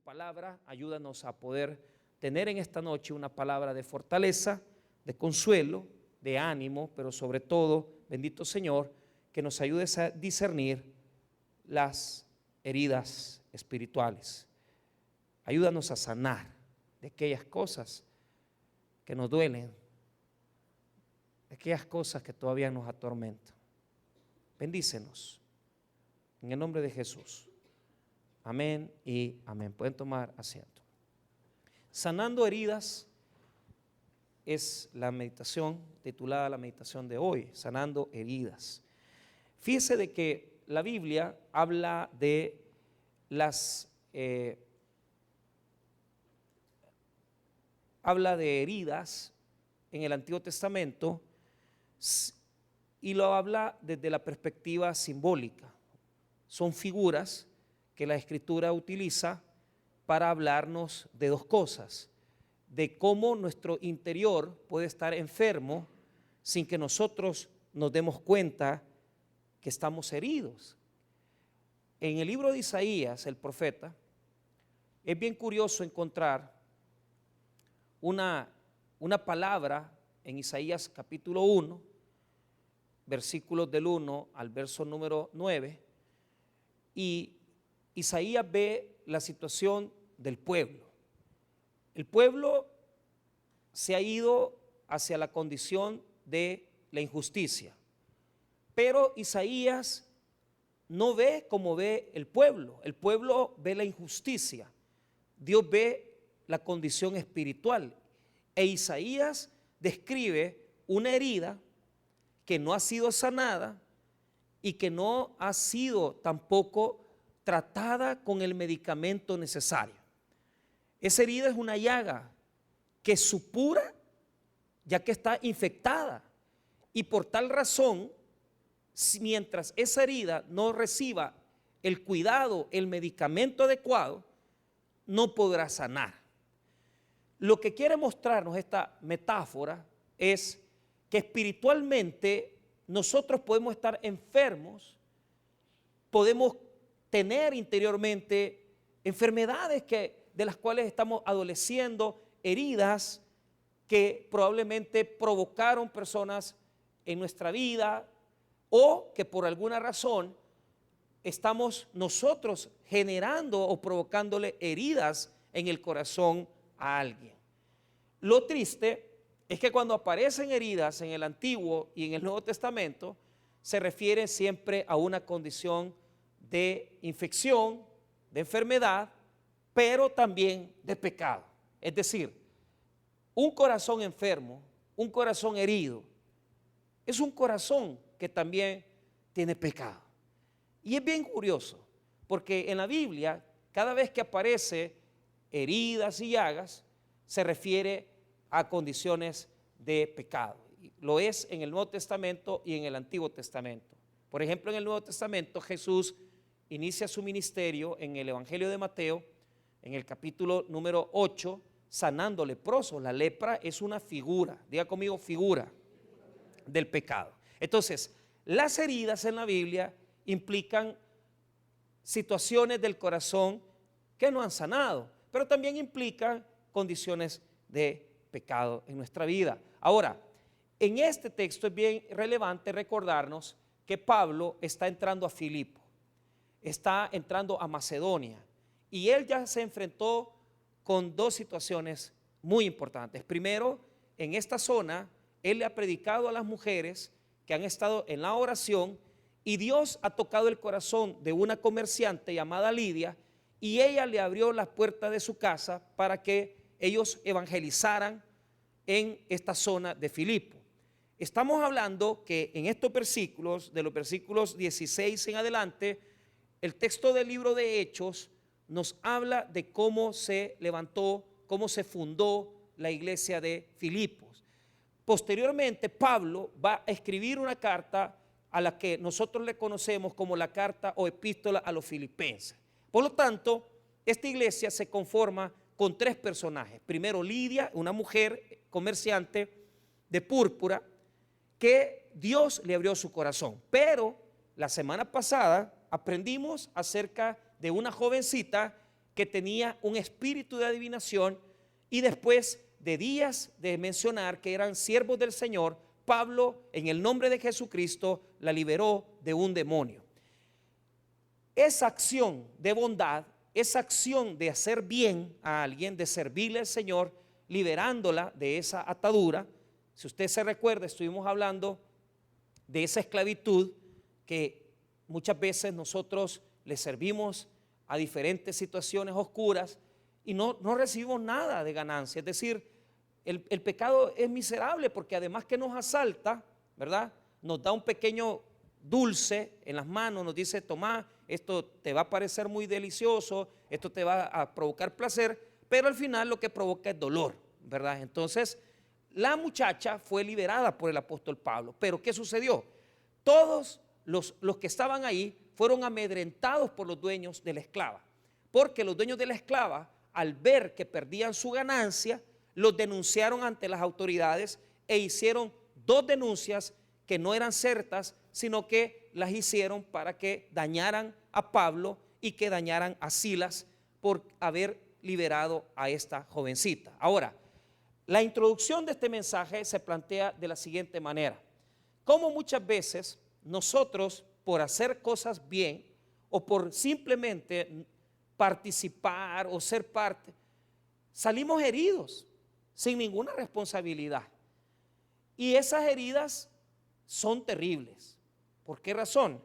palabra, ayúdanos a poder tener en esta noche una palabra de fortaleza, de consuelo, de ánimo, pero sobre todo, bendito Señor, que nos ayudes a discernir las heridas espirituales. Ayúdanos a sanar de aquellas cosas que nos duelen, de aquellas cosas que todavía nos atormentan. Bendícenos en el nombre de Jesús. Amén y amén. Pueden tomar asiento. Sanando heridas es la meditación titulada la meditación de hoy, sanando heridas. Fíjese de que la Biblia habla de habla de heridas en el Antiguo Testamento y lo habla desde la perspectiva simbólica. Son figuras que la Escritura utiliza para hablarnos de dos cosas: de cómo nuestro interior puede estar enfermo sin que nosotros nos demos cuenta que estamos heridos. En el libro de Isaías, el profeta, es bien curioso encontrar una palabra en Isaías capítulo 1, versículos del 1 al verso número 9, y Isaías ve la situación del pueblo. El pueblo se ha ido hacia la condición de la injusticia, pero Isaías no ve como ve el pueblo ve la injusticia, Dios ve la condición espiritual, e Isaías describe una herida que no ha sido sanada y que no ha sido tampoco tratada con el medicamento necesario. Esa herida es una llaga que supura ya que está infectada, y por tal razón, mientras esa herida no reciba el cuidado, el medicamento adecuado, no podrá sanar. Lo que quiere mostrarnos esta metáfora es que espiritualmente nosotros podemos estar enfermos, podemos tener interiormente enfermedades de las cuales estamos adoleciendo, heridas que probablemente provocaron personas en nuestra vida, o que por alguna razón estamos nosotros generando o provocándole heridas en el corazón a alguien. Lo triste es que cuando aparecen heridas en el Antiguo y en el Nuevo Testamento, se refiere siempre a una condición de infección, de enfermedad, pero también de pecado. Es decir, un corazón enfermo, un corazón herido, es un corazón que también tiene pecado. Y es bien curioso, porque en la Biblia, cada vez que aparece heridas y llagas, se refiere a condiciones de pecado. Lo es en el Nuevo Testamento y en el Antiguo Testamento. Por ejemplo, en el Nuevo Testamento Jesús inicia su ministerio en el Evangelio de Mateo, en el capítulo número 8, sanando leprosos. La lepra es una figura, diga conmigo, figura del pecado. Entonces, las heridas en la Biblia implican situaciones del corazón que no han sanado, pero también implican condiciones de pecado en nuestra vida. Ahora, en este texto es bien relevante recordarnos que Pablo está entrando a Filipo, está entrando a Macedonia, y él ya se enfrentó con dos situaciones muy importantes. Primero, en esta zona, él le ha predicado a las mujeres que han estado en la oración, y Dios ha tocado el corazón de una comerciante llamada Lidia, y ella le abrió las puertas de su casa para que ellos evangelizaran en esta zona de Filipo. Estamos hablando que en estos versículos, de los versículos 16 en adelante, el texto del libro de Hechos nos habla de cómo se levantó, cómo se fundó la iglesia de Filipos. Posteriormente, Pablo va a escribir una carta a la que nosotros le conocemos como la carta o epístola a los filipenses. Por lo tanto, esta iglesia se conforma con tres personajes. Primero, Lidia, una mujer comerciante de púrpura que Dios le abrió su corazón. Pero la semana pasada aprendimos acerca de una jovencita que tenía un espíritu de adivinación, y después de días de mencionar que eran siervos del Señor, Pablo, en el nombre de Jesucristo, la liberó de un demonio. Esa acción de bondad, esa acción de hacer bien a alguien, de servirle al Señor, liberándola de esa atadura. Si usted se recuerda, estuvimos hablando de esa esclavitud que muchas veces nosotros le servimos a diferentes situaciones oscuras y no recibimos nada de ganancia. Es decir, el pecado es miserable porque además que nos asalta, ¿verdad? Nos da un pequeño dulce en las manos, nos dice: toma, esto te va a parecer muy delicioso, esto te va a provocar placer, pero al final lo que provoca es dolor, ¿verdad? Entonces, la muchacha fue liberada por el apóstol Pablo. Pero ¿qué sucedió? Todos los que estaban ahí fueron amedrentados por los dueños de la esclava, porque los dueños de la esclava, al ver que perdían su ganancia, los denunciaron ante las autoridades e hicieron 2 denuncias que no eran ciertas, sino que las hicieron para que dañaran a Pablo y que dañaran a Silas por haber liberado a esta jovencita. Ahora, la introducción de este mensaje se plantea de la siguiente manera: cómo muchas veces nosotros, por hacer cosas bien o por simplemente participar o ser parte, salimos heridos sin ninguna responsabilidad. Y esas heridas son terribles. ¿Por qué razón?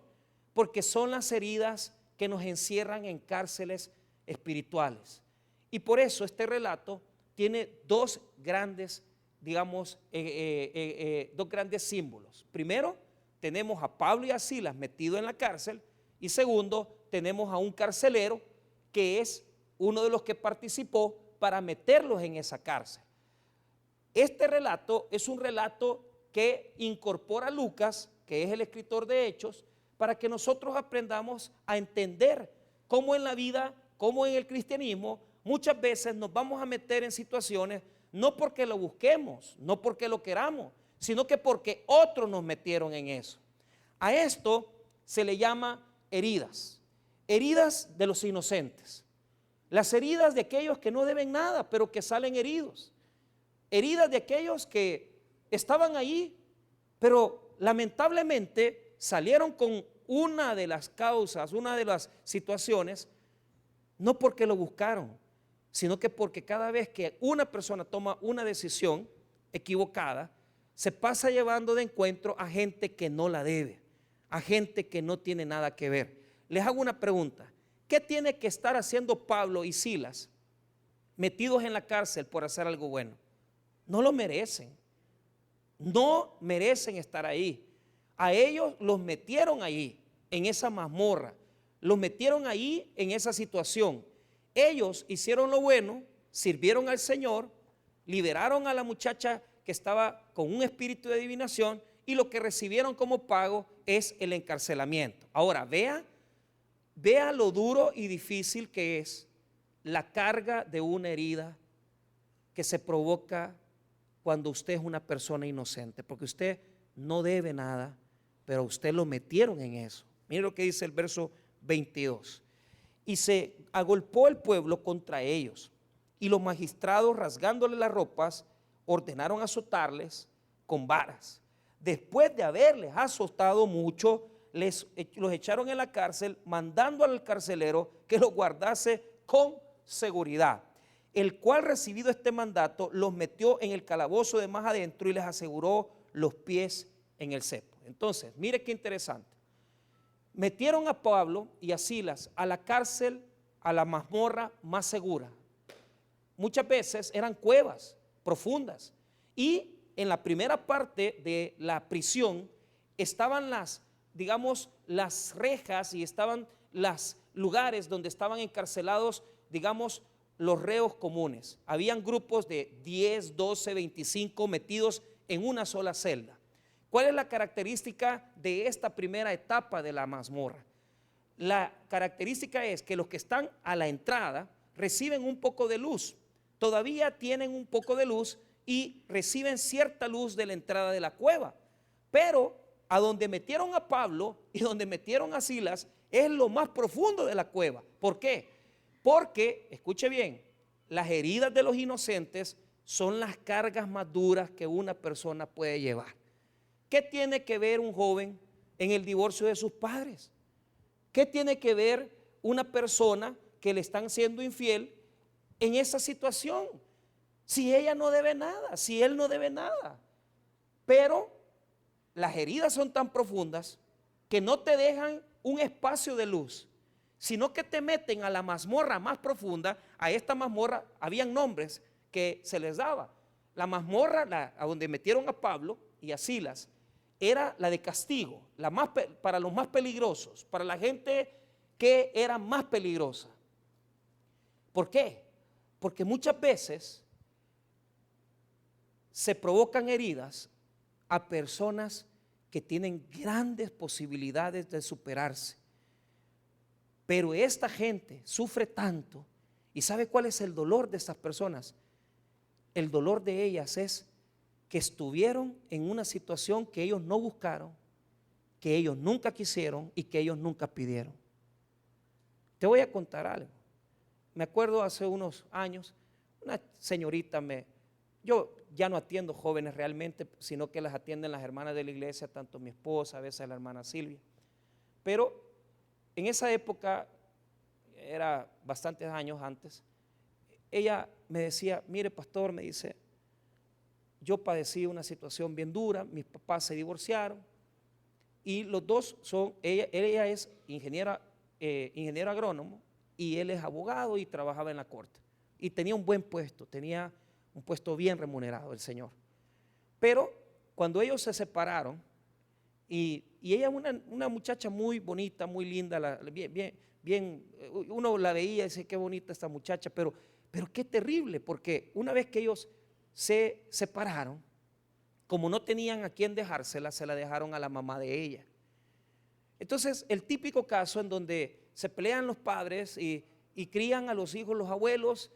Porque son las heridas que nos encierran en cárceles espirituales. Y por eso este relato tiene 2 grandes, digamos, 2 grandes símbolos. Primero, tenemos a Pablo y a Silas metidos en la cárcel, y segundo, tenemos a un carcelero que es uno de los que participó para meterlos en esa cárcel. Este relato es un relato que incorpora a Lucas, que es el escritor de Hechos, para que nosotros aprendamos a entender cómo en la vida, cómo en el cristianismo, muchas veces nos vamos a meter en situaciones no porque lo busquemos, no porque lo queramos, sino que porque otros nos metieron en eso. A esto se le llama heridas, heridas de los inocentes, las heridas de aquellos que no deben nada, pero que salen heridos, heridas de aquellos que estaban ahí, pero lamentablemente salieron con una de las causas, una de las situaciones, no porque lo buscaron, sino que porque cada vez que una persona toma una decisión equivocada, se pasa llevando de encuentro a gente que no la debe, a gente que no tiene nada que ver. Les hago una pregunta: ¿qué tiene que estar haciendo Pablo y Silas metidos en la cárcel por hacer algo bueno? No lo merecen, no merecen estar ahí. A ellos los metieron ahí, en esa mazmorra, los metieron ahí en esa situación. Ellos hicieron lo bueno, sirvieron al Señor, liberaron a la muchacha que estaba con un espíritu de adivinación, y lo que recibieron como pago es el encarcelamiento. Ahora, vea lo duro y difícil que es la carga de una herida que se provoca cuando usted es una persona inocente, porque usted no debe nada, pero a usted lo metieron en eso. Mire lo que dice el verso 22. Y se agolpó el pueblo contra ellos, y los magistrados, rasgándole las ropas, ordenaron azotarles con varas. Después de haberles azotado mucho, los echaron en la cárcel, mandando al carcelero que los guardase con seguridad, el cual, recibido este mandato, los metió en el calabozo de más adentro y les aseguró los pies en el cepo. Entonces, mire qué interesante. Metieron a Pablo y a Silas a la cárcel, a la mazmorra más segura. Muchas veces eran cuevas profundas, y en la primera parte de la prisión estaban digamos, las rejas, y estaban los lugares donde estaban encarcelados, digamos, los reos comunes. Habían grupos de 10, 12, 25 metidos en una sola celda. ¿Cuál es la característica de esta primera etapa de la mazmorra? La característica es que los que están a la entrada reciben un poco de luz, todavía tienen un poco de luz y reciben cierta luz de la entrada de la cueva, pero a donde metieron a Pablo y donde metieron a Silas es lo más profundo de la cueva. ¿Por qué? Porque, escuche bien, las heridas de los inocentes son las cargas más duras que una persona puede llevar. ¿Qué tiene que ver un joven en el divorcio de sus padres? ¿Qué tiene que ver una persona que le están siendo infiel en esa situación? Si ella no debe nada, si él no debe nada. Pero las heridas son tan profundas que no te dejan un espacio de luz, sino que te meten a la mazmorra más profunda. A esta mazmorra habían nombres que se les daba. La mazmorra a donde metieron a Pablo y a Silas era la de castigo, para los más peligrosos, para la gente que era más peligrosa. ¿Por qué? Porque muchas veces se provocan heridas a personas que tienen grandes posibilidades de superarse. Pero esta gente sufre tanto. ¿Y sabe cuál es el dolor de estas personas? El dolor de ellas es que estuvieron en una situación que ellos no buscaron, que ellos nunca quisieron y que ellos nunca pidieron. Te voy a contar algo. Me acuerdo hace unos años, una señorita yo ya no atiendo jóvenes realmente, sino que las atienden las hermanas de la iglesia, tanto mi esposa, a veces la hermana Silvia. Pero en esa época, era bastantes años antes, ella me decía, mire pastor, me dice, yo padecí una situación bien dura, mis papás se divorciaron y los dos ella es ingeniero agrónomo y él es abogado y trabajaba en la corte y tenía un buen puesto, tenía un puesto bien remunerado el señor. Pero cuando ellos se separaron y ella una muchacha muy bonita, muy linda, bien, uno la veía y dice qué bonita esta muchacha, pero qué terrible, porque una vez que ellos se separaron, como no tenían a quién dejársela, se la dejaron a la mamá de ella. Entonces, el típico caso en donde se pelean los padres y crían a los hijos, los abuelos,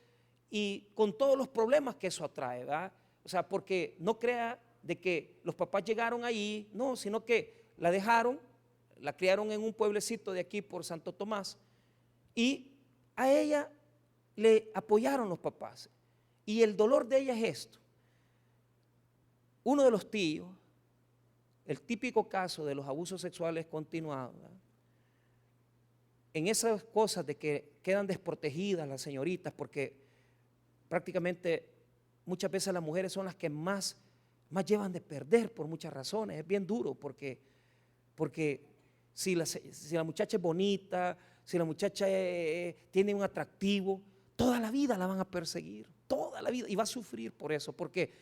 y con todos los problemas que eso atrae, ¿verdad? O sea, porque no crea de que los papás llegaron allí, no, sino que la dejaron, la criaron en un pueblecito de aquí por Santo Tomás, y a ella le apoyaron los papás. Y el dolor de ella es esto. Uno de los tíos, el típico caso de los abusos sexuales continuados, ¿verdad? En esas cosas de que quedan desprotegidas las señoritas, porque prácticamente muchas veces las mujeres son las que más llevan de perder por muchas razones. Es bien duro porque si la muchacha es bonita, si la muchacha tiene un atractivo, toda la vida la van a perseguir, toda la vida, y va a sufrir por eso, porque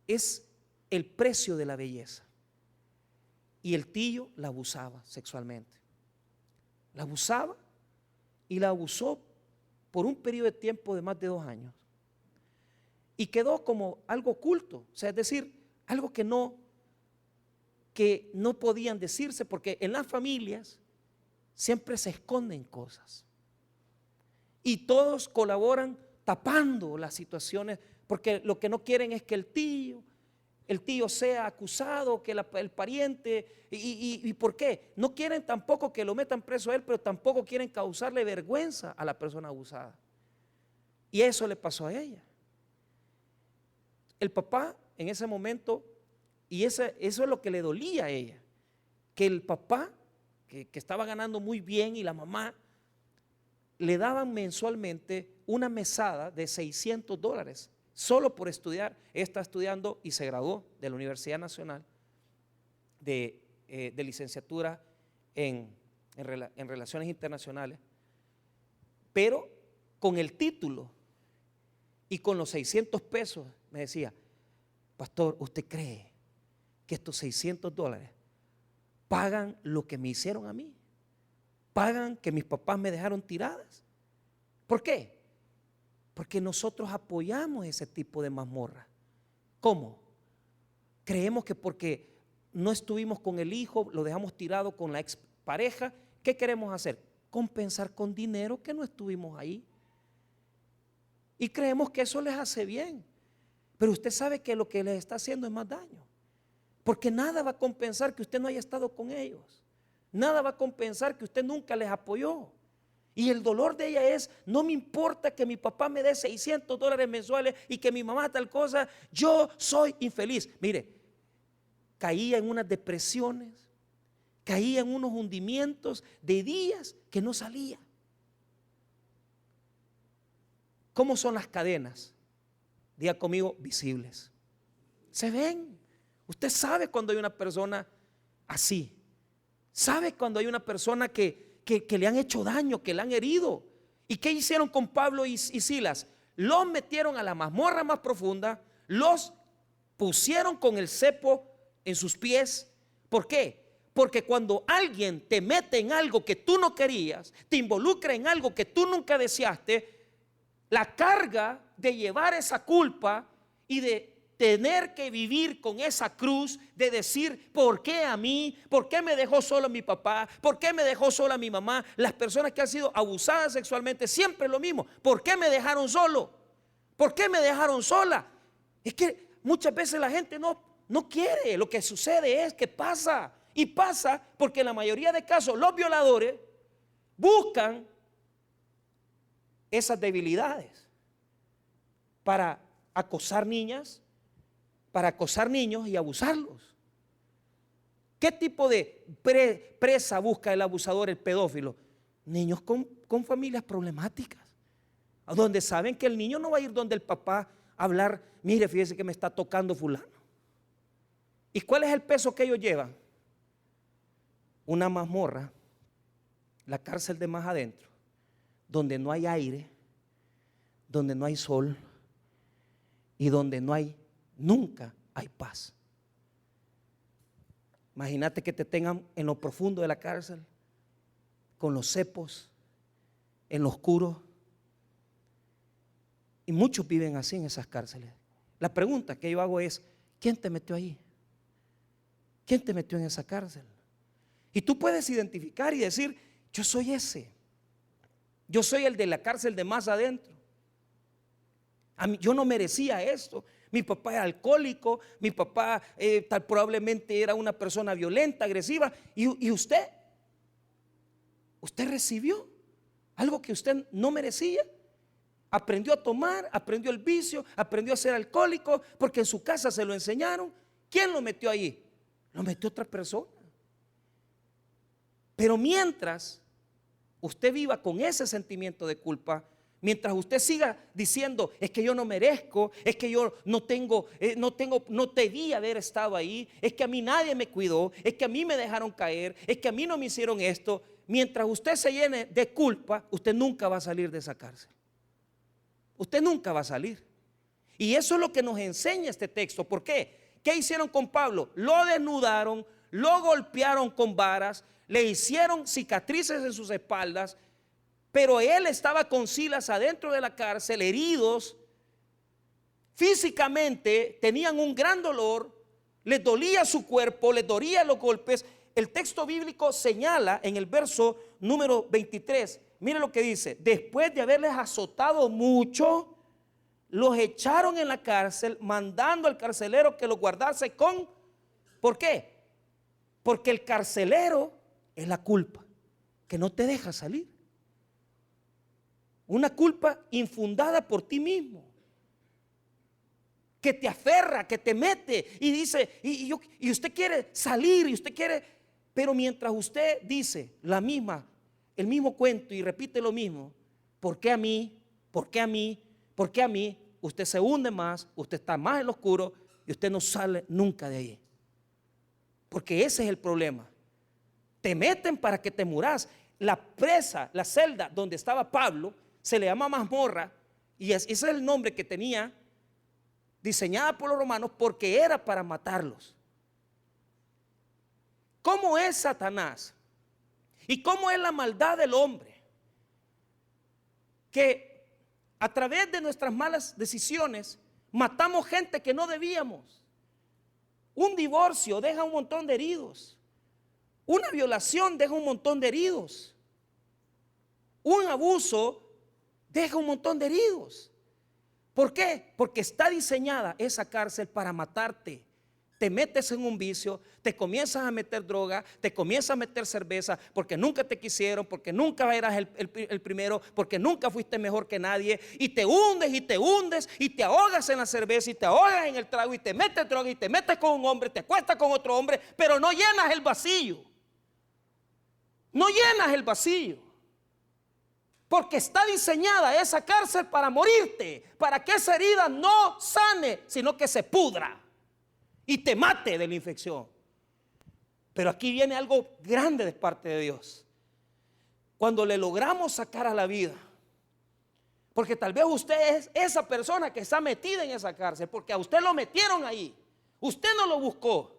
es el precio de la belleza. Y el tío la abusaba sexualmente, la abusaba y la abusó por un periodo de tiempo de más de 2 años y quedó como algo oculto, o sea, es decir, algo que no podían decirse, porque en las familias siempre se esconden cosas y todos colaboran tapando las situaciones, porque lo que no quieren es que el tío sea acusado, que el pariente, y ¿por qué? No quieren tampoco que lo metan preso a él, pero tampoco quieren causarle vergüenza a la persona abusada. Y eso le pasó a ella. El papá en ese momento, y eso es lo que le dolía a ella, que el papá, que estaba ganando muy bien, y la mamá le daban mensualmente una mesada de $600 solo por estudiar. Ella está estudiando y se graduó de la Universidad Nacional de licenciatura en Relaciones Internacionales, pero con el título y con los 600 pesos me decía, pastor, ¿usted cree que estos $600 pagan lo que me hicieron a mí? ¿Pagan que mis papás me dejaron tiradas? ¿Por qué? Porque nosotros apoyamos ese tipo de mazmorra. ¿Cómo? Creemos que porque no estuvimos con el hijo, lo dejamos tirado con la expareja, ¿qué queremos hacer? Compensar con dinero que no estuvimos ahí. Y creemos que eso les hace bien. Pero usted sabe que lo que les está haciendo es más daño. Porque nada va a compensar que usted no haya estado con ellos. Nada va a compensar que usted nunca les apoyó. Y el dolor de ella es, no me importa que mi papá me dé $600 mensuales y que mi mamá tal cosa, yo soy infeliz. Mire, caía en unas depresiones, caía en unos hundimientos de días que no salía. ¿Cómo son las cadenas? Diga conmigo, visibles. Se ven. Usted sabe cuando hay una persona así. Sabe cuando hay una persona que le han hecho daño, que le han herido. ¿Y qué hicieron con Pablo y Silas? Los metieron a la mazmorra más profunda, los pusieron con el cepo en sus pies. ¿Por qué? Porque cuando alguien te mete en algo que tú no querías, te involucra en algo que tú nunca deseaste, la carga de llevar esa culpa y de tener que vivir con esa cruz de decir, ¿por qué a mí? ¿Por qué me dejó solo mi papá? ¿Por qué me dejó sola mi mamá? Las personas que han sido abusadas sexualmente, siempre lo mismo. ¿Por qué me dejaron solo? ¿Por qué me dejaron sola? Es que muchas veces la gente no quiere. Lo que sucede es que pasa. Y pasa porque en la mayoría de casos los violadores buscan esas debilidades para acosar niñas, para acosar niños y abusarlos. ¿Qué tipo de presa busca el abusador, el pedófilo? Niños con familias problemáticas, donde saben que el niño no va a ir donde el papá a hablar, mire, fíjese que me está tocando fulano. ¿Y cuál es el peso que ellos llevan? Una mazmorra, la cárcel de más adentro, donde no hay aire, donde no hay sol y donde nunca hay paz. Imagínate que te tengan en lo profundo de la cárcel, con los cepos, en lo oscuro. Y muchos viven así en esas cárceles. La pregunta que yo hago es, ¿quién te metió ahí? ¿Quién te metió en esa cárcel? Y tú puedes identificar y decir, yo soy ese. Yo soy el de la cárcel de más adentro. Yo no merecía esto. Mi papá era alcohólico, mi papá tal probablemente era una persona violenta, agresiva. Y usted recibió algo que usted no merecía. Aprendió a tomar, aprendió el vicio, aprendió a ser alcohólico porque en su casa se lo enseñaron. ¿Quién lo metió ahí? Lo metió otra persona. Pero mientras usted viva con ese sentimiento de culpa, mientras usted siga diciendo, es que yo no merezco, es que yo no debí haber estado ahí, es que a mí nadie me cuidó, es que a mí me dejaron caer, es que a mí no me hicieron esto. Mientras usted se llene de culpa, usted nunca va a salir de esa cárcel. Usted nunca va a salir. Y eso es lo que nos enseña este texto. ¿Por qué? ¿Qué hicieron con Pablo? Lo desnudaron, lo golpearon con varas, le hicieron cicatrices en sus espaldas, pero él estaba con Silas adentro de la cárcel, heridos, físicamente tenían un gran dolor, les dolía su cuerpo, les dolían los golpes. El texto bíblico señala en el verso número 23, mire lo que dice, después de haberles azotado mucho, los echaron en la cárcel, mandando al carcelero que los guardase con, ¿por qué? Porque el carcelero es la culpa, que no te deja salir. Una culpa infundada por ti mismo, que te aferra, que te mete y dice, y usted quiere salir, y usted quiere, pero mientras usted dice el mismo cuento y repite lo mismo, ¿por qué a mí? ¿Por qué a mí? ¿Por qué a mí? Usted se hunde más, usted está más en lo oscuro y usted no sale nunca de ahí. Porque ese es el problema. Te meten para que te muras. La presa, la celda donde estaba Pablo, se le llama mazmorra, y ese es el nombre que tenía, diseñada por los romanos, porque era para matarlos. ¿Cómo es Satanás? ¿Y cómo es la maldad del hombre? Que a través de nuestras malas decisiones matamos gente que no debíamos. Un divorcio deja un montón de heridos. Una violación deja un montón de heridos. Un abuso deja un montón de heridos. ¿Por qué? Porque está diseñada esa cárcel para matarte, te metes en un vicio, te comienzas a meter droga, te comienzas a meter cerveza, porque nunca te quisieron, porque nunca eras el primero, porque nunca fuiste mejor que nadie, y te hundes y te ahogas en la cerveza y te ahogas en el trago y te metes droga y te metes con un hombre, te acuestas con otro hombre, pero no llenas el vacío. No llenas el vacío. Porque está diseñada esa cárcel para morirte, para que esa herida no sane, sino que se pudra y te mate de la infección. Pero aquí viene algo grande de parte de Dios. Cuando le logramos sacar a la vida, porque tal vez usted es esa persona que está metida en esa cárcel, porque a usted lo metieron ahí, usted no lo buscó.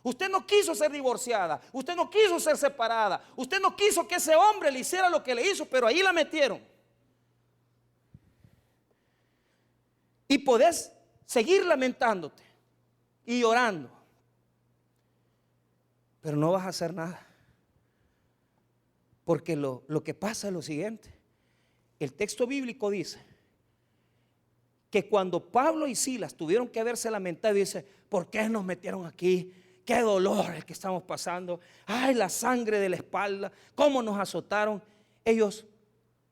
Usted no quiso ser divorciada, usted no quiso ser separada, usted no quiso que ese hombre le hiciera lo que le hizo, pero ahí la metieron. Y podés seguir lamentándote y llorando, pero no vas a hacer nada. Porque lo que pasa es lo siguiente. El texto bíblico dice que cuando Pablo y Silas tuvieron que haberse lamentado, dice: ¿por qué nos metieron aquí? Qué dolor el que estamos pasando. Ay, la sangre de la espalda, cómo nos azotaron. Ellos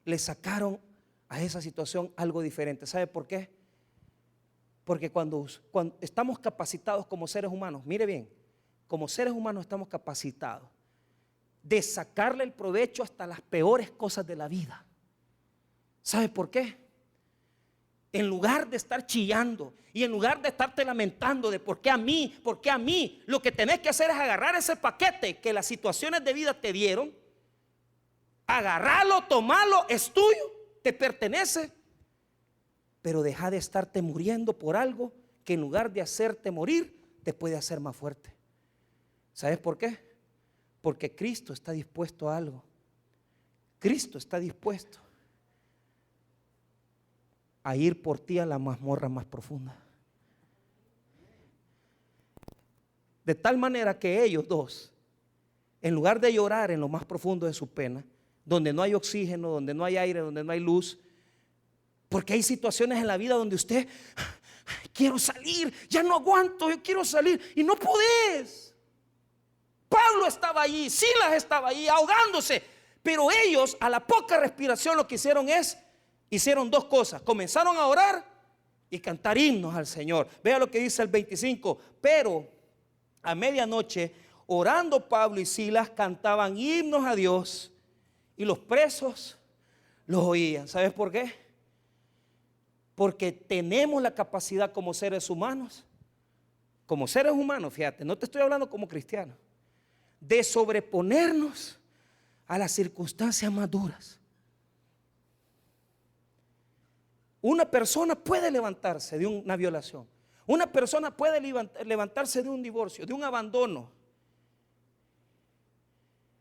le sacaron a esa situación algo diferente. ¿Sabe por qué? Porque cuando estamos capacitados como seres humanos, mire bien, como seres humanos estamos capacitados de sacarle el provecho hasta las peores cosas de la vida. ¿Sabe por qué? En lugar de estar chillando y en lugar de estarte lamentando de por qué a mí, lo que tenés que hacer es agarrar ese paquete que las situaciones de vida te dieron, agarrarlo, tomarlo, es tuyo, te pertenece, pero deja de estarte muriendo por algo que en lugar de hacerte morir, te puede hacer más fuerte. ¿Sabes por qué? Porque Cristo está dispuesto a algo. Cristo está dispuesto a ir por ti a la mazmorra más profunda. De tal manera que ellos dos, en lugar de llorar en lo más profundo de su pena, donde no hay oxígeno, donde no hay aire, donde no hay luz, porque hay situaciones en la vida donde usted, quiero salir, ya no aguanto, yo quiero salir, y no podés. Pablo estaba allí, Silas estaba allí ahogándose, pero ellos a la poca respiración lo que hicieron dos cosas: comenzaron a orar y cantar himnos al Señor. Vea lo que dice el 25. Pero a medianoche, orando Pablo y Silas, cantaban himnos a Dios y los presos los oían. ¿Sabes por qué? Porque tenemos la capacidad como seres humanos, fíjate, no te estoy hablando como cristiano, de sobreponernos a las circunstancias más duras. Una persona puede levantarse de una violación. Una persona puede levantarse de un divorcio, de un abandono.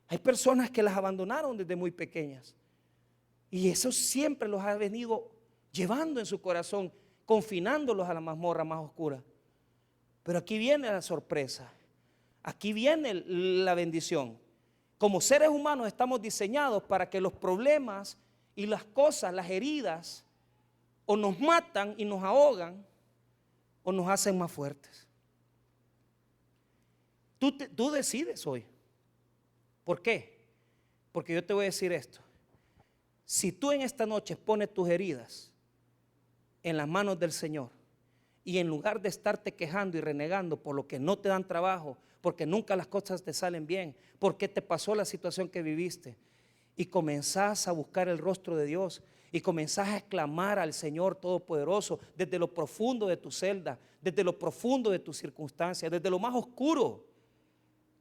Hay personas que las abandonaron desde muy pequeñas. Y eso siempre los ha venido llevando en su corazón, confinándolos a la mazmorra más oscura. Pero aquí viene la sorpresa. Aquí viene la bendición. Como seres humanos estamos diseñados para que los problemas y las cosas, las heridas, o nos matan y nos ahogan, o nos hacen más fuertes. Tú decides hoy. ¿Por qué? Porque yo te voy a decir esto: si tú en esta noche pones tus heridas en las manos del Señor, y en lugar de estarte quejando y renegando por lo que no te dan trabajo, porque nunca las cosas te salen bien, porque te pasó la situación que viviste, y comenzás a buscar el rostro de Dios, y comenzás a exclamar al Señor Todopoderoso desde lo profundo de tu celda, desde lo profundo de tus circunstancias, desde lo más oscuro.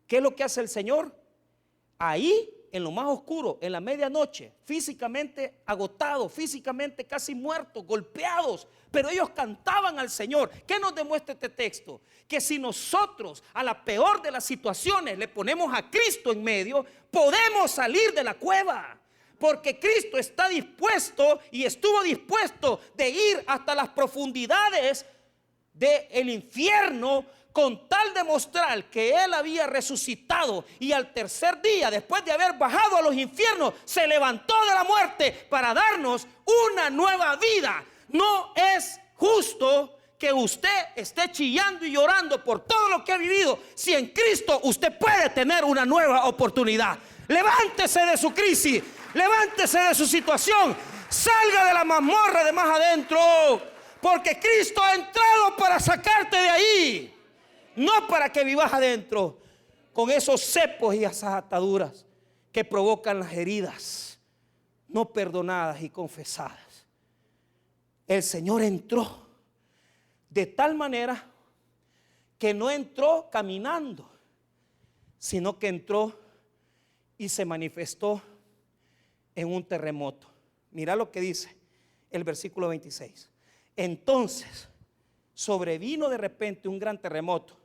¿Qué es lo que hace el Señor? Ahí, en lo más oscuro, en la medianoche, físicamente agotados, físicamente casi muertos, golpeados, pero ellos cantaban al Señor. ¿Qué nos demuestra este texto? Que si nosotros a la peor de las situaciones le ponemos a Cristo en medio, podemos salir de la cueva. Porque Cristo está dispuesto y estuvo dispuesto de ir hasta las profundidades del infierno con tal de mostrar que Él había resucitado y al tercer día, después de haber bajado a los infiernos, se levantó de la muerte para darnos una nueva vida. No es justo que usted esté chillando y llorando por todo lo que ha vivido, si en Cristo usted puede tener una nueva oportunidad. Levántese de su crisis, levántese de su situación, salga de la mazmorra de más adentro, porque Cristo ha entrado para sacarte de ahí, no para que vivas adentro con esos cepos y esas ataduras que provocan las heridas no perdonadas y confesadas. El Señor entró de tal manera que no entró caminando, sino que entró y se manifestó en un terremoto. Mira lo que dice el versículo 26. Entonces sobrevino de repente un gran terremoto,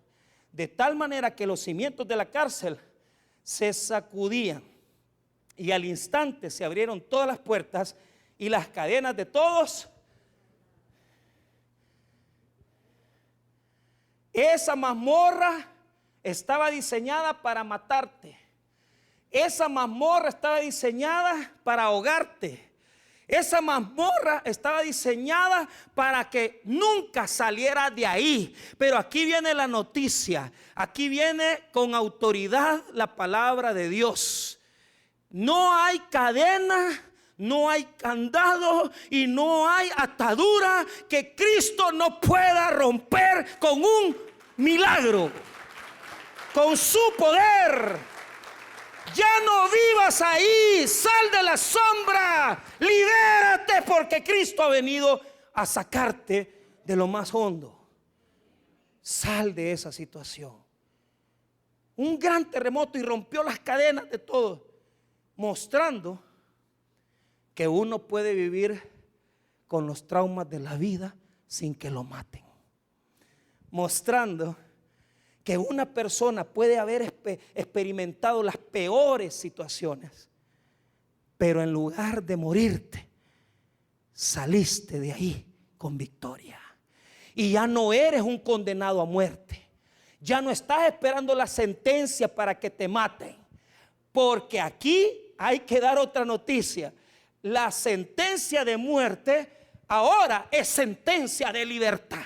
de tal manera que los cimientos de la cárcel se sacudían, y al instante se abrieron todas las puertas y las cadenas de todos. Esa mazmorra estaba diseñada para matarte. Esa mazmorra estaba diseñada para ahogarte. Esa mazmorra estaba diseñada para que nunca saliera de ahí. Pero aquí viene la noticia. Aquí viene con autoridad la palabra de Dios. No hay cadena, no hay candado y no hay atadura que Cristo no pueda romper con un milagro, con su poder. Ya no vivas ahí, sal de la sombra, libérate, porque Cristo ha venido a sacarte de lo más hondo. Sal de esa situación. Un gran terremoto y rompió las cadenas de todos, mostrando que uno puede vivir con los traumas de la vida sin que lo maten. Mostrando que una persona puede haber experimentado las peores situaciones, pero en lugar de morirte, saliste de ahí con victoria. Y ya no eres un condenado a muerte. Ya no estás esperando la sentencia para que te maten. Porque aquí hay que dar otra noticia. La sentencia de muerte ahora es sentencia de libertad.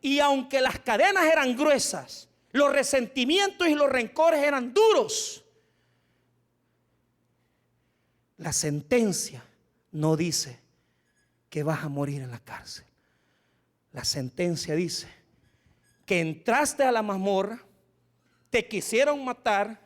Y aunque las cadenas eran gruesas, los resentimientos y los rencores eran duros, la sentencia no dice que vas a morir en la cárcel. La sentencia dice que entraste a la mazmorra, te quisieron matar,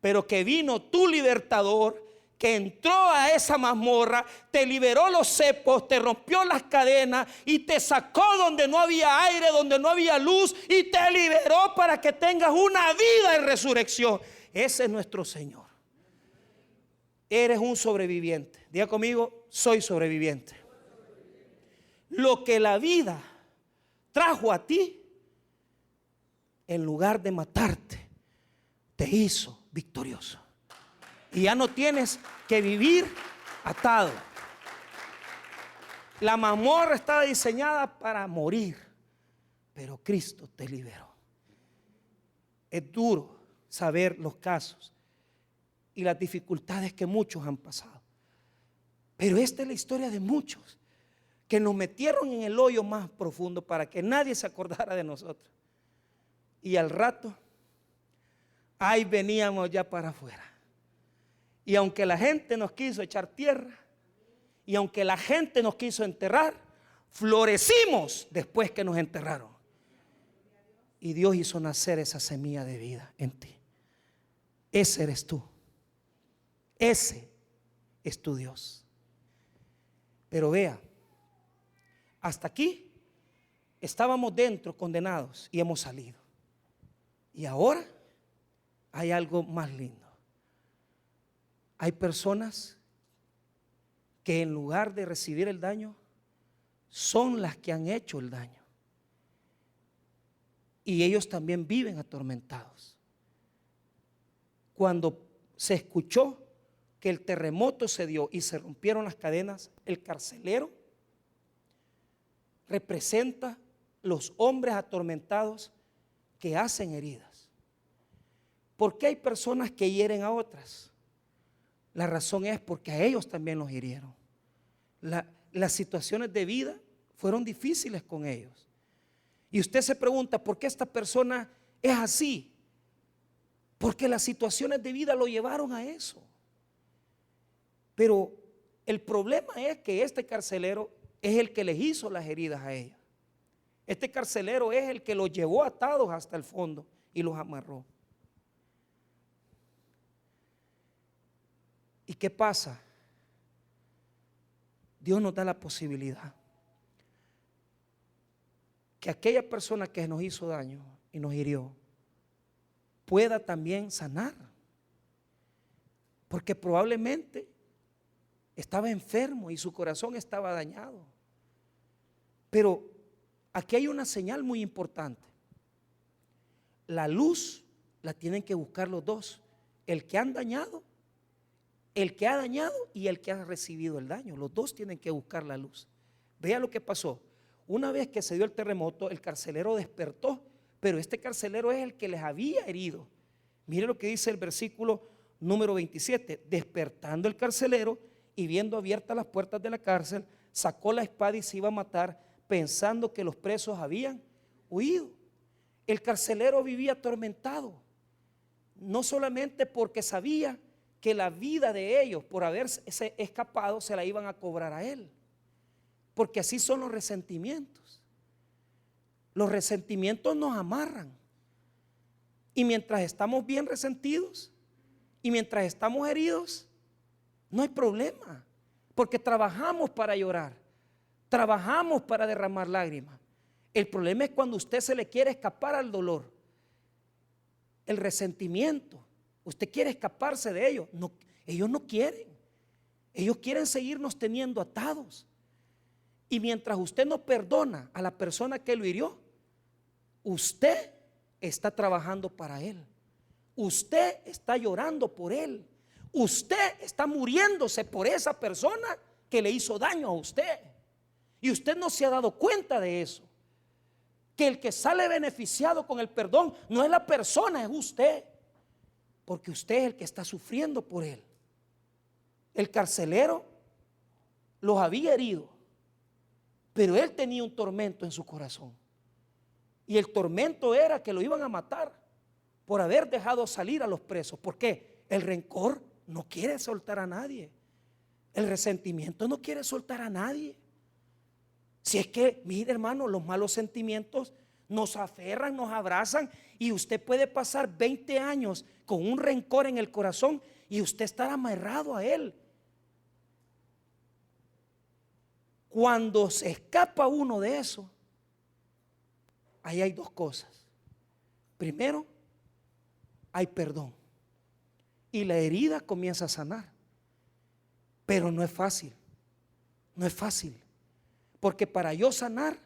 pero que vino tu libertador, que entró a esa mazmorra, te liberó los cepos, te rompió las cadenas y te sacó donde no había aire, donde no había luz, y te liberó para que tengas una vida en resurrección. Ese es nuestro Señor. Eres un sobreviviente. Diga conmigo, soy sobreviviente. Lo que la vida trajo a ti, en lugar de matarte, te hizo victorioso. Y ya no tienes que vivir atado. La mazmorra estaba diseñada para morir, pero Cristo te liberó. Es duro saber los casos y las dificultades que muchos han pasado, pero esta es la historia de muchos que nos metieron en el hoyo más profundo para que nadie se acordara de nosotros. Y al rato, ahí veníamos ya para afuera. Y aunque la gente nos quiso echar tierra, y aunque la gente nos quiso enterrar, florecimos después que nos enterraron. Y Dios hizo nacer esa semilla de vida en ti. Ese eres tú. Ese es tu Dios. Pero vea, hasta aquí estábamos dentro condenados y hemos salido. Y ahora hay algo más lindo. Hay personas que en lugar de recibir el daño, son las que han hecho el daño. Y ellos también viven atormentados. Cuando se escuchó que el terremoto se dio y se rompieron las cadenas, el carcelero representa los hombres atormentados que hacen heridas. ¿Por qué hay personas que hieren a otras? La razón es porque a ellos también los hirieron. Las situaciones de vida fueron difíciles con ellos. Y usted se pregunta, ¿por qué esta persona es así? Porque las situaciones de vida lo llevaron a eso. Pero el problema es que este carcelero es el que les hizo las heridas a ellos. Este carcelero es el que los llevó atados hasta el fondo y los amarró. ¿Y qué pasa? Dios nos da la posibilidad que aquella persona que nos hizo daño y nos hirió pueda también sanar, porque probablemente estaba enfermo y su corazón estaba dañado. Pero aquí hay una señal muy importante. La luz la tienen que buscar los dos, el que han dañado, el que ha dañado y el que ha recibido el daño. Los dos tienen que buscar la luz. Vea lo que pasó. Una vez que se dio el terremoto, el carcelero despertó, pero este carcelero es el que les había herido. Mire lo que dice el versículo número 27. Despertando el carcelero y viendo abiertas las puertas de la cárcel, sacó la espada y se iba a matar, pensando que los presos habían huido. El carcelero vivía atormentado, no solamente porque sabía que la vida de ellos por haberse escapado se la iban a cobrar a él, porque así son los resentimientos. Los resentimientos nos amarran, y mientras estamos bien resentidos y mientras estamos heridos, no hay problema, porque trabajamos para llorar, trabajamos para derramar lágrimas. El problema es cuando usted se le quiere escapar al dolor, el resentimiento. Usted quiere escaparse de ellos. No, ellos no quieren. Ellos quieren seguirnos teniendo atados. Y mientras usted no perdona a la persona que lo hirió, usted está trabajando para él. Usted está llorando por él. Usted está muriéndose por esa persona que le hizo daño a usted. Y usted no se ha dado cuenta de eso. Que el que sale beneficiado con el perdón no es la persona, es usted. Porque usted es el que está sufriendo por él. El carcelero los había herido, pero él tenía un tormento en su corazón. Y el tormento era que lo iban a matar por haber dejado salir a los presos. ¿Por qué? El rencor no quiere soltar a nadie. El resentimiento no quiere soltar a nadie. Si es que, mire hermano, los malos sentimientos nos aferran, nos abrazan, y usted puede pasar 20 años con un rencor en el corazón y usted estar amarrado a él. Cuando se escapa uno de eso, ahí hay dos cosas. Primero, hay perdón y la herida comienza a sanar. Pero no es fácil, no es fácil, porque para yo sanar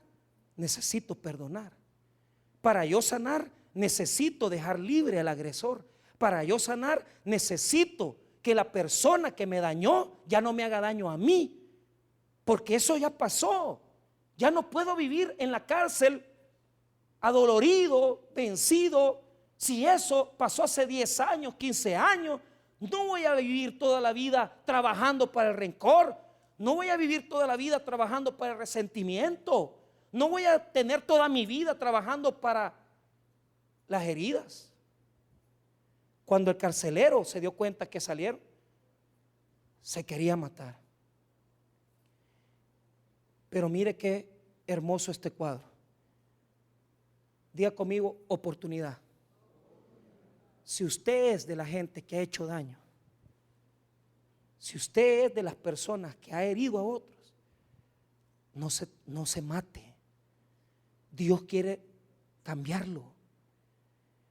necesito perdonar. Para yo sanar necesito dejar libre al agresor. Para yo sanar necesito que la persona que me dañó ya no me haga daño a mí, porque eso ya pasó. Ya no puedo vivir en la cárcel adolorido, vencido. Si eso pasó hace 10 años, 15 años, no voy a vivir toda la vida trabajando para el rencor. No voy a vivir toda la vida trabajando para el resentimiento. No voy a tener toda mi vida trabajando para las heridas. Cuando el carcelero se dio cuenta que salieron, se quería matar. Pero mire qué hermoso este cuadro. Diga conmigo, oportunidad. Si usted es de la gente que ha hecho daño, si usted es de las personas que ha herido a otros, no se mate. Dios quiere cambiarlo,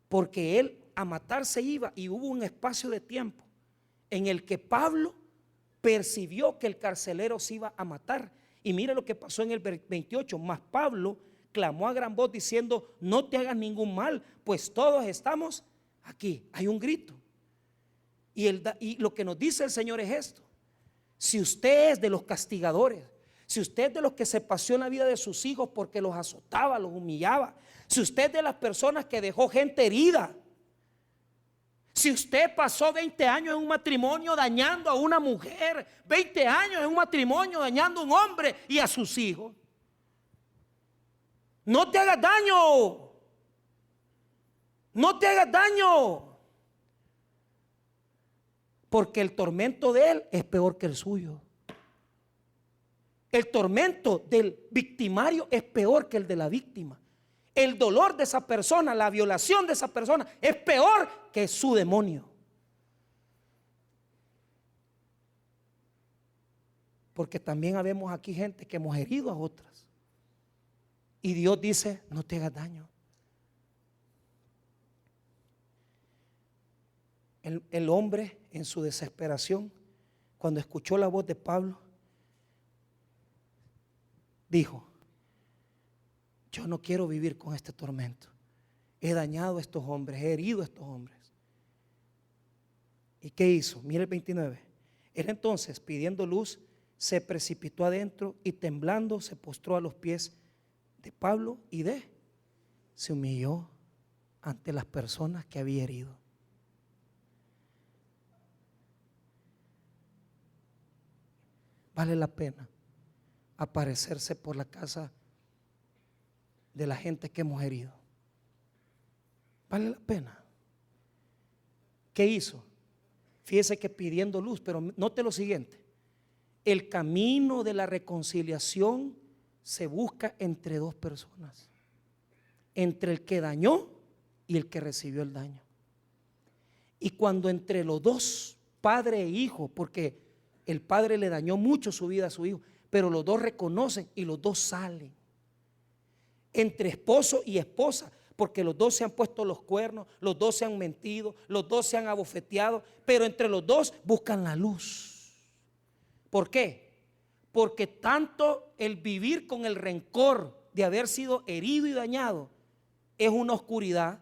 porque él a matar se iba, y hubo un espacio de tiempo en el que Pablo percibió que el carcelero se iba a matar. Y mire lo que pasó en el 28. Mas Pablo clamó a gran voz diciendo: no te hagas ningún mal, pues todos estamos aquí. Hay un grito. Y lo que nos dice el Señor es esto: si usted es de los castigadores, si usted es de los que se paseó en la vida de sus hijos porque los azotaba, los humillaba, si usted es de las personas que dejó gente herida, si usted pasó 20 años en un matrimonio dañando a una mujer, 20 años en un matrimonio dañando a un hombre y a sus hijos, No te hagas daño. No te hagas daño. Porque el tormento de él es peor que el suyo. El tormento del victimario es peor que el de la víctima. El dolor de esa persona, la violación de esa persona es peor que su demonio. Porque también habemos aquí gente que hemos herido a otras. Y Dios dice, no te hagas daño. El hombre en su desesperación, cuando escuchó la voz de Pablo, dijo, yo no quiero vivir con este tormento. He dañado a estos hombres, he herido a estos hombres. ¿Y qué hizo? Mire el 29. Él entonces, pidiendo luz, se precipitó adentro y temblando se postró a los pies de Pablo y se humilló ante las personas que había herido. Vale la pena aparecerse por la casa de la gente que hemos herido. Vale la pena. ¿Qué hizo? Fíjese que pidiendo luz, pero note lo siguiente: el camino de la reconciliación se busca entre dos personas, entre el que dañó y el que recibió el daño. Y cuando entre los dos, padre e hijo, porque el padre le dañó mucho su vida a su hijo, pero los dos reconocen y los dos salen. Entre esposo y esposa, porque los dos se han puesto los cuernos, los dos se han mentido, los dos se han abofeteado, pero entre los dos buscan la luz. ¿Por qué? Porque tanto el vivir con el rencor de haber sido herido y dañado es una oscuridad,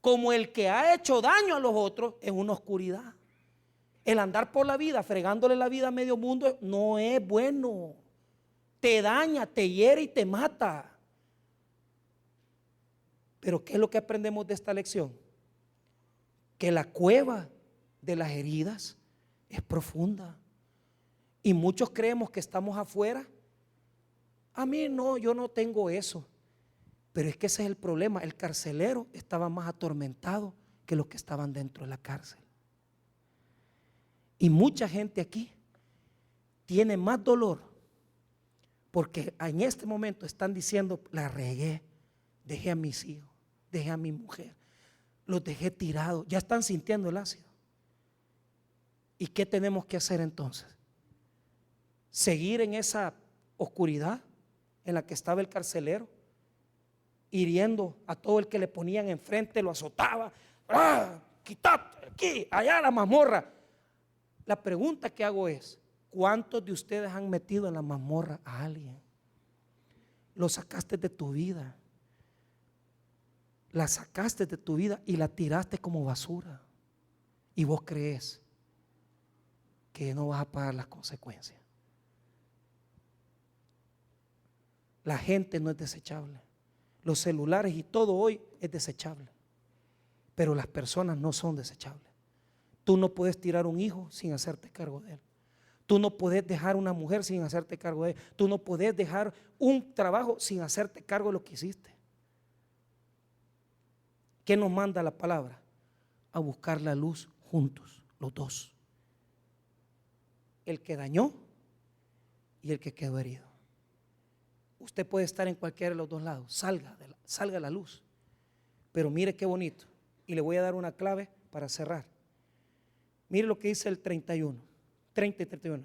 como el que ha hecho daño a los otros es una oscuridad. El andar por la vida fregándole la vida a medio mundo no es bueno. Te daña, te hiere y te mata. Pero ¿qué es lo que aprendemos de esta lección? Que la cueva de las heridas es profunda. Y muchos creemos que estamos afuera. A mí no, yo no tengo eso. Pero es que ese es el problema. El carcelero estaba más atormentado que los que estaban dentro de la cárcel. Y mucha gente aquí tiene más dolor porque en este momento están diciendo, la regué, dejé a mis hijos, dejé a mi mujer, los dejé tirados, ya están sintiendo el ácido. ¿Y qué tenemos que hacer entonces? ¿Seguir en esa oscuridad en la que estaba el carcelero, hiriendo a todo el que le ponían enfrente, lo azotaba? ¡Ah! Quítate aquí, allá la mazmorra. La pregunta que hago es, ¿cuántos de ustedes han metido en la mazmorra a alguien? Lo sacaste de tu vida, la sacaste de tu vida y la tiraste como basura. Y vos crees que no vas a pagar las consecuencias. La gente no es desechable. Los celulares y todo hoy es desechable. Pero las personas no son desechables. Tú no puedes tirar un hijo sin hacerte cargo de él. Tú no puedes dejar una mujer sin hacerte cargo de él. Tú no puedes dejar un trabajo sin hacerte cargo de lo que hiciste. ¿Qué nos manda la palabra? A buscar la luz juntos, los dos. El que dañó y el que quedó herido. Usted puede estar en cualquiera de los dos lados. Salga a la luz. Pero mire qué bonito. Y le voy a dar una clave para cerrar. Mire lo que dice el 30 y 31.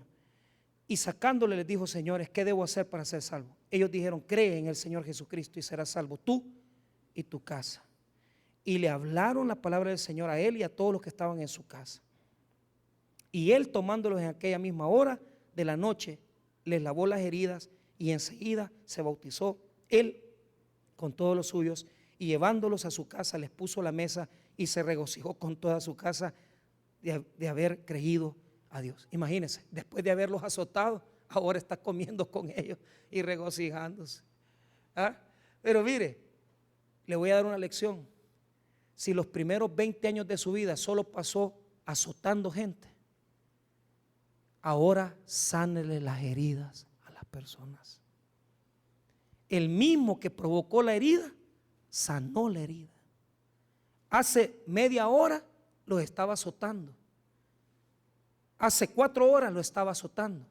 Y sacándole les dijo, señores, ¿qué debo hacer para ser salvo? Ellos dijeron, cree en el Señor Jesucristo y serás salvo tú y tu casa. Y le hablaron la palabra del Señor a él y a todos los que estaban en su casa. Y él, tomándolos en aquella misma hora de la noche, les lavó las heridas y enseguida se bautizó él con todos los suyos, y llevándolos a su casa les puso la mesa y se regocijó con toda su casa de haber creído a Dios. Imagínense, después de haberlos azotado, ahora está comiendo con ellos y regocijándose. ¿Ah? Pero mire, le voy a dar una lección. Si los primeros 20 años de su vida solo pasó azotando gente, ahora sánele las heridas a las personas. el mismo que provocó la herida, sanó la herida. Hace media hora lo estaba azotando. Hace 4 horas lo estaba azotando.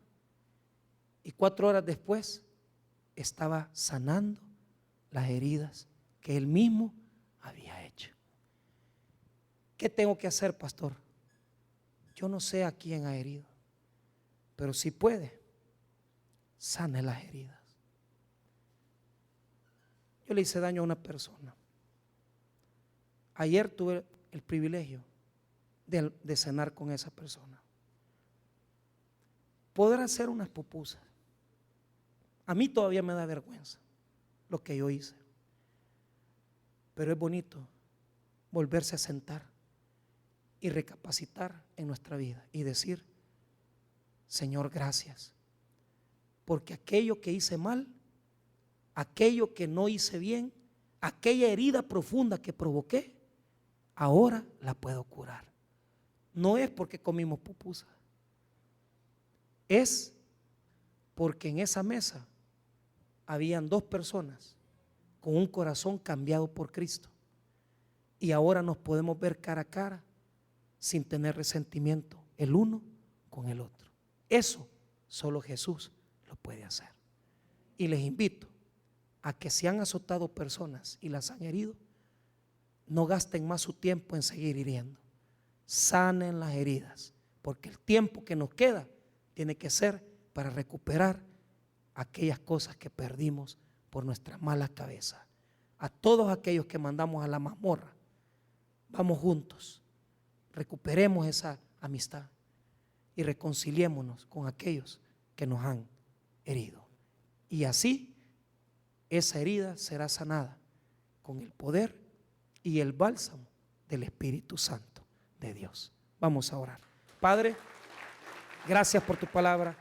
Y 4 horas después estaba sanando las heridas que él mismo había hecho. ¿Qué tengo que hacer, pastor? Yo no sé a quién ha herido, pero si puede, sane las heridas. Yo le hice daño a una persona. Ayer tuve el privilegio de cenar con esa persona. Podrá hacer unas pupusas. A mí todavía me da vergüenza lo que yo hice. Pero es bonito volverse a sentar y recapacitar en nuestra vida y decir: Señor, gracias, porque aquello que hice mal, aquello que no hice bien, aquella herida profunda que provoqué, ahora la puedo curar. No es porque comimos pupusas, es porque en esa mesa habían 2 personas con un corazón cambiado por Cristo, y ahora nos podemos ver cara a cara sin tener resentimiento el uno con el otro. Eso solo Jesús lo puede hacer. Y les invito a que, si han azotado personas y las han herido, no gasten más su tiempo en seguir hiriendo. Sanen las heridas, porque el tiempo que nos queda tiene que ser para recuperar aquellas cosas que perdimos por nuestra mala cabeza. A todos aquellos que mandamos a la mazmorra, vamos juntos, recuperemos esa amistad y reconciliémonos con aquellos que nos han herido. Y así esa herida será sanada con el poder y el bálsamo del Espíritu Santo de Dios. Vamos a orar. Padre, gracias por tu palabra.